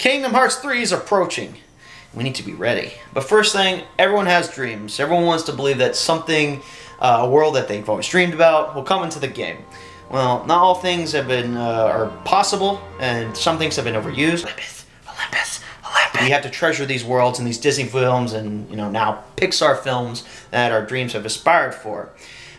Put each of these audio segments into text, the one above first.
Kingdom Hearts 3 is approaching. We need to be ready. But first thing, everyone has dreams. Everyone wants to believe that something, a world that they've always dreamed about, will come into the game. Well, not all things have been are possible, and some things have been overused. Olympus. We have to treasure these worlds and these Disney films and now Pixar films that our dreams have aspired for.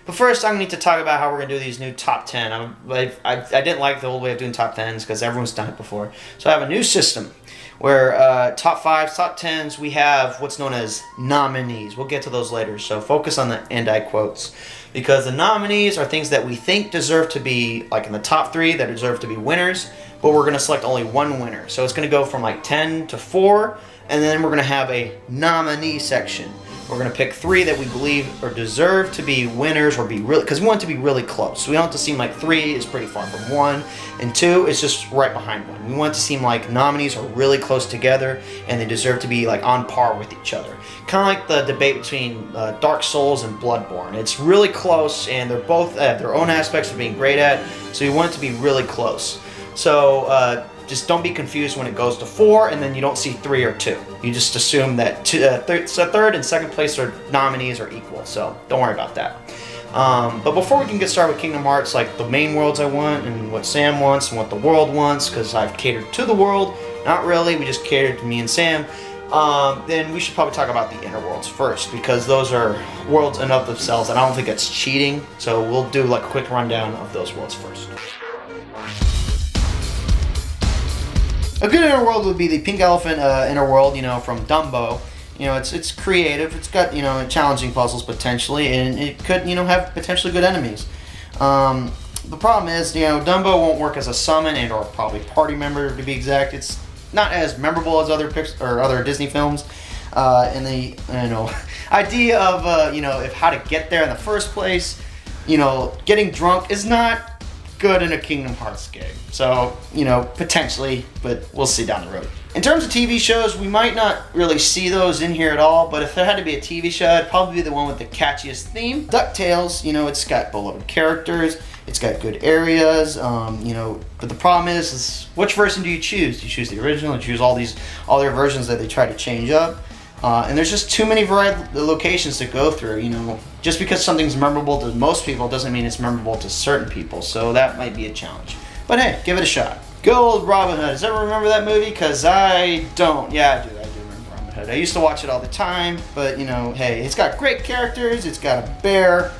But first, I'm going to need to talk about how we're going to do these new top 10. I didn't like the old way of doing top 10s because everyone's done it before. So I have a new system where top 5s, top 10s, we have what's known as nominees. We'll get to those later, so focus on the end I quotes. Because the nominees are things that we think deserve to be, like in the top 3, that deserve to be winners, but we're going to select only one winner. So it's going to go from like 10 to 4, and then we're going to have a nominee section. We're going to pick 3 that we believe or deserve to be winners or be really, because we want it to be really close. So we don't want it to seem like 3 is pretty far from 1, and 2 is just right behind 1. We want it to seem like nominees are really close together and they deserve to be like on par with each other. Kind of like the debate between Dark Souls and Bloodborne. It's really close, and they're both have their own aspects of being great at, so you want it to be really close. So just don't be confused when it goes to 4 and then you don't see 3 or 2. You just assume that third and second place nominees are equal, so don't worry about that. But before we can get started with Kingdom Hearts, like the main worlds I want and what Sam wants and what the world wants, because I've catered to the world, not really, we just catered to me and Sam, then we should probably talk about the inner worlds first, because those are worlds in of themselves, and I don't think it's cheating, so we'll do like a quick rundown of those worlds first. A good inner world would be the Pink Elephant inner world, from Dumbo. It's creative. It's got challenging puzzles potentially, and it could have potentially good enemies. The problem is Dumbo won't work as a summon and or probably party member to be exact. It's not as memorable as other other Disney films. And the idea of how to get there in the first place, getting drunk is not good in a Kingdom Hearts game. So, potentially, but we'll see down the road. In terms of TV shows, we might not really see those in here at all, but if there had to be a TV show, it'd probably be the one with the catchiest theme. DuckTales, it's got beloved characters, it's got good areas, but the problem is which version do you choose? Do you choose the original? Do you choose all their versions that they try to change up? And there's just too many varied locations to go through, Just because something's memorable to most people doesn't mean it's memorable to certain people, so that might be a challenge. But hey, give it a shot. Good old Robin Hood. Does everyone remember that movie? Because I don't. Yeah, I do remember Robin Hood. I used to watch it all the time, but hey, it's got great characters, it's got a bear,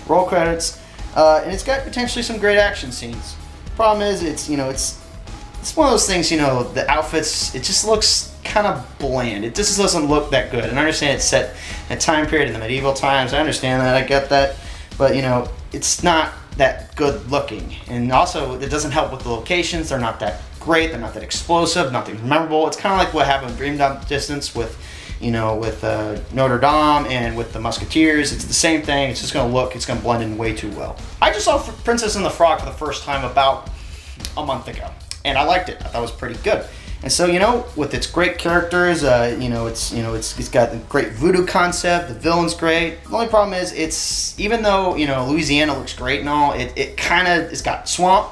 roll credits, and it's got potentially some great action scenes. Problem is, it's one of those things, the outfits, it just looks kind of bland. It just doesn't look that good. And I understand it's set in a time period in the medieval times. I understand that. I get that. But, it's not that good looking. And also, it doesn't help with the locations. They're not that great. They're not that explosive. Nothing memorable. It's kind of like what happened in Dream Distance with, with Notre Dame and with the Musketeers. It's the same thing. It's just going to blend in way too well. I just saw Princess and the Frog for the first time about a month ago. And I liked it. I thought it was pretty good. And so, with its great characters, it's got a great voodoo concept. The villain's great. The only problem is, even though Louisiana looks great and all, it's got swamp,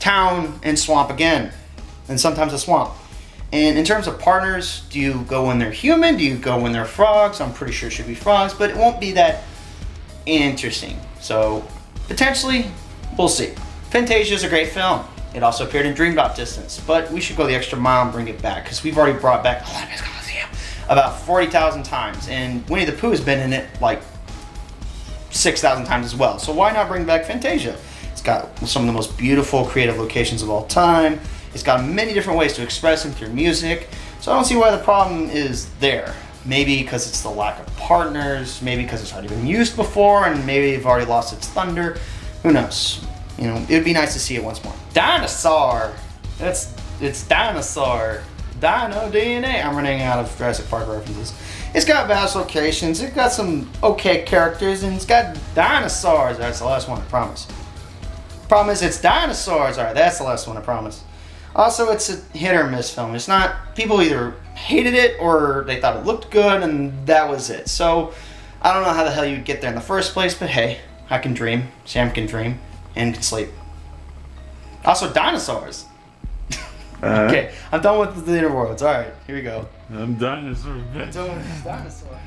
town, and swamp again, and sometimes a swamp. And in terms of partners, do you go when they're human? Do you go when they're frogs? I'm pretty sure it should be frogs, but it won't be that interesting. So potentially, we'll see. Fantasia is a great film. It also appeared in Dream Distance, but we should go the extra mile and bring it back, because we've already brought back Olympus Coliseum about 40,000 times, and Winnie the Pooh has been in it like 6,000 times as well. So why not bring back Fantasia? It's got some of the most beautiful creative locations of all time. It's got many different ways to express them through music, so I don't see why the problem is there. Maybe because it's the lack of partners, maybe because it's already been used before, and maybe you've already lost its thunder. Who knows? It would be nice to see it once more. Dinosaur! It's Dinosaur. Dino DNA. I'm running out of Jurassic Park references. It's got vast locations, it's got some okay characters, and it's got dinosaurs. That's the last one, I promise. Problem is, it's dinosaurs. Alright, that's the last one, I promise. Also, it's a hit or miss film. It's not, people either hated it or they thought it looked good, and that was it. So, I don't know how the hell you'd get there in the first place, but hey, I can dream. Sam can dream. And can sleep. Also, dinosaurs. Okay, I'm done with the inner worlds. All right, here we go. I'm dinosaur, bitch. I'm done with this dinosaur.